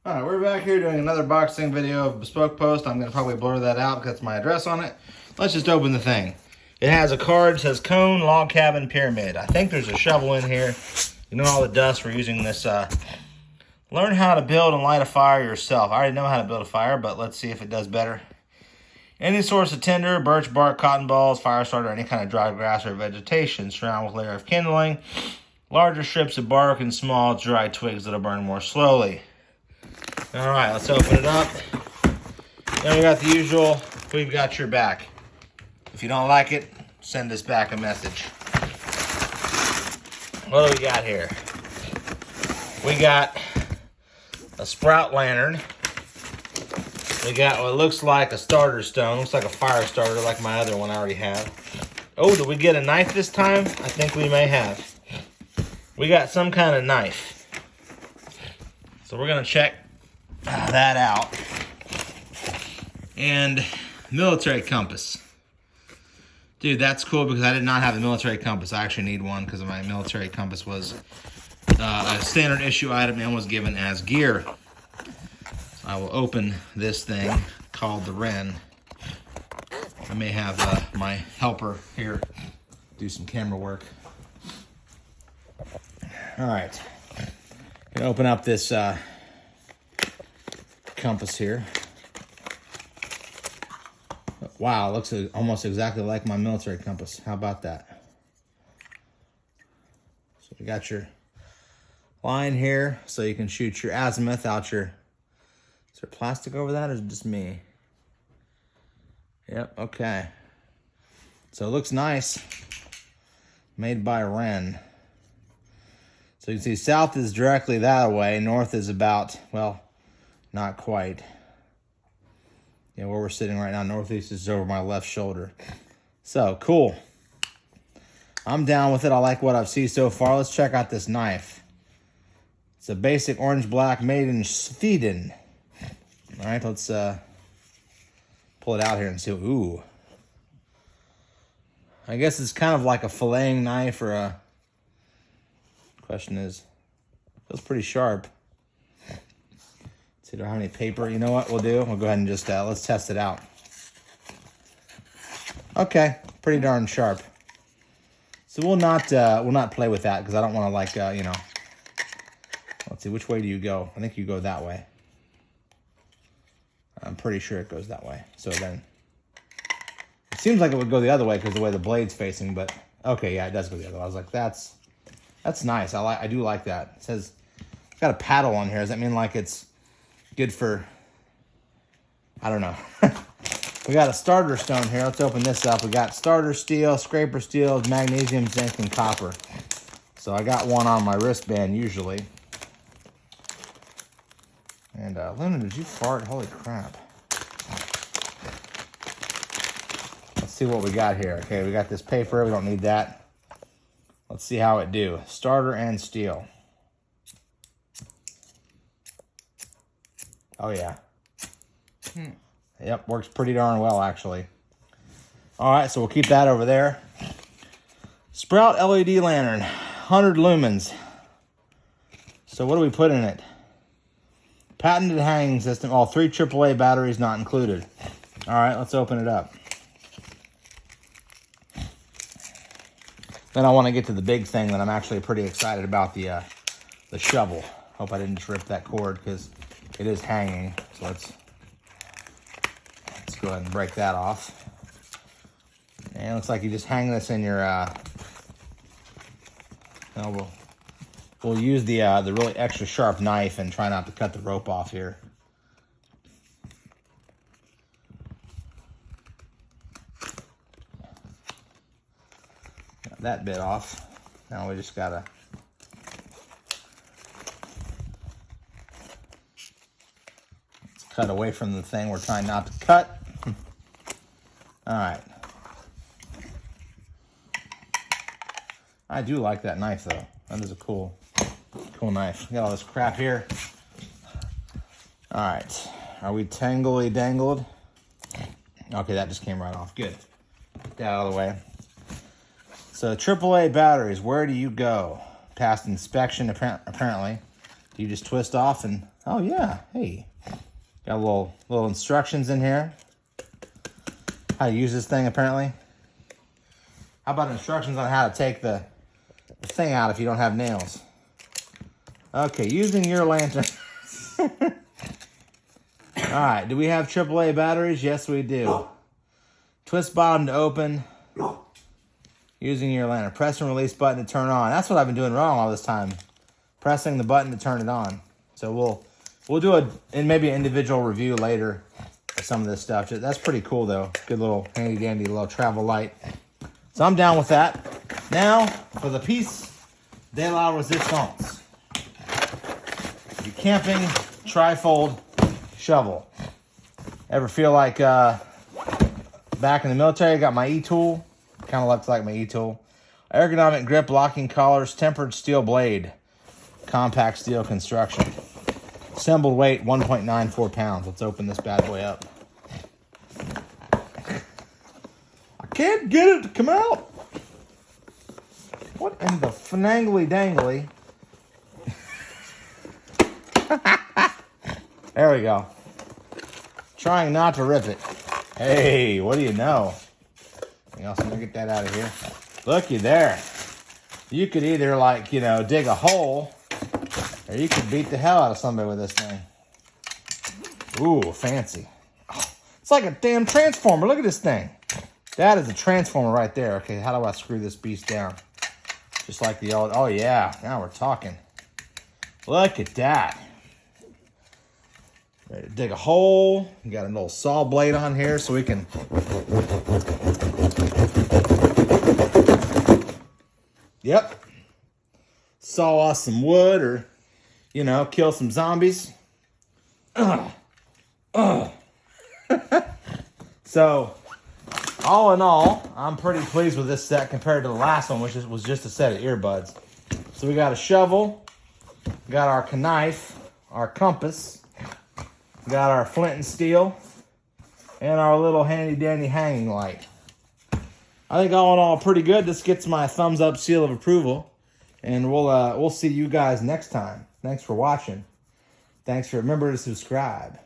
Alright, we're back here doing another boxing video of Bespoke Post. I'm going to probably blur that out because it's my address on it. Let's just open the thing. It has a card that says Cone, Log Cabin, Pyramid. I think there's a shovel in here. You know all the dust for using this. Learn how to build and light a fire yourself. I already know how to build a fire, but let's see if it does better. Any source of tinder, birch bark, cotton balls, fire starter, any kind of dry grass or vegetation. Surround with a layer of kindling. Larger strips of bark and small dry twigs that'll burn more slowly. All right, let's open it up. Then we got the usual, we've got your back. If you don't like it, send us back a message. What do we got here? We got a sprout lantern. We got what looks like a starter stone. Looks like a fire starter like my other one I already have. Oh, did we get a knife this time? I think we may have. We got some kind of knife. So we're going to check that out. And military compass. Dude, that's cool because I did not have a military compass. I actually need one because my military compass was a standard issue item and was given as gear. So I will open this thing called the Wren. I may have my helper here do some camera work. All right. Gonna open up this compass here. Wow, it looks almost exactly like my military compass. How about that? So you got your line here so you can shoot your azimuth out your... Is there plastic over that or is it just me? Yep, okay. So it looks nice. Made by Wren. So you can see south is directly that way. North is about, well, not quite. Yeah, where we're sitting right now, northeast is over my left shoulder. So, cool. I'm down with it. I like what I've seen so far. Let's check out this knife. It's a basic orange-black made in Sweden. All right, let's pull it out here and see. Ooh. I guess it's kind of like a filleting knife or a... Question is, feels pretty sharp. See, do I have any paper? You know what we'll do? We'll go ahead and just, let's test it out. Okay, pretty darn sharp. So we'll not play with that because I don't want to like, you know. Let's see, which way do you go? I think you go that way. I'm pretty sure it goes that way. So then, it seems like it would go the other way because the way the blade's facing, but okay, yeah, it does go the other way. I was like, that's nice. I do like that. It says it's got a paddle on here. Does that mean like it's good for, I don't know. We got a starter stone here. Let's open this up. We got starter steel, scraper steel, magnesium, zinc, and copper. So I got one on my wristband usually. And Luna, did you fart? Holy crap. Let's see what we got here. Okay, we got this paper. We don't need that. Let's see how it do. Starter and steel. Oh, yeah. Yep, works pretty darn well, actually. All right, so we'll keep that over there. Sprout LED lantern, 100 lumens. So what do we put in it? Patented hanging system. All 3 AAA batteries not included. All right, let's open it up. Then I want to get to the big thing that I'm actually pretty excited about, the shovel. Hope I didn't just rip that cord because it is hanging. So let's go ahead and break that off. And it looks like you just hang this in your... we'll use the really extra sharp knife and try not to cut the rope off here. That bit off. Now we just gotta cut away from the thing we're trying not to cut. All right. I do like that knife though. That is a cool knife. Got all this crap here. All right. Are we tangly dangled? Okay, that just came right off. Good. Get that out of the way. So AAA batteries, where do you go? Past inspection, apparently. You just twist off and Oh yeah, hey. Got little instructions in here. How to use this thing apparently. How about instructions on how to take the thing out if you don't have nails? Okay, using your lantern. Alright, do we have AAA batteries? Yes, we do. Twist bottom to open. Using your lantern. Press and release button to turn on. That's what I've been doing wrong all this time. Pressing the button to turn it on. So we'll do maybe an individual review later of some of this stuff. That's pretty cool though. Good little handy dandy little travel light. So I'm down with that. Now for the piece de la resistance. The camping trifold shovel. Ever feel like back in the military, I got my E-tool. Kind of looks like my E-tool. Ergonomic grip, locking collars, tempered steel blade. Compact steel construction. Assembled weight, 1.94 pounds. Let's open this bad boy up. I can't get it to come out. What in the finangly dangly? There we go. Trying not to rip it. Hey, what do you know? Anything else? I'm gonna get that out of here. Looky there. You could either dig a hole, or you could beat the hell out of somebody with this thing. Ooh, fancy. Oh, it's like a damn transformer. Look at this thing. That is a transformer right there. Okay, how do I screw this beast down? Just like the old, oh yeah, now we're talking. Look at that. Ready to dig a hole. We got a little saw blade on here so we can saw off some wood or, kill some zombies. So, all in all, I'm pretty pleased with this set compared to the last one, which was just a set of earbuds. So we got a shovel, we got our knife, our compass, we got our flint and steel, and our little handy dandy hanging light. I think all in all, pretty good. This gets my thumbs up seal of approval. And we'll see you guys next time. Thanks for watching. Remember to subscribe.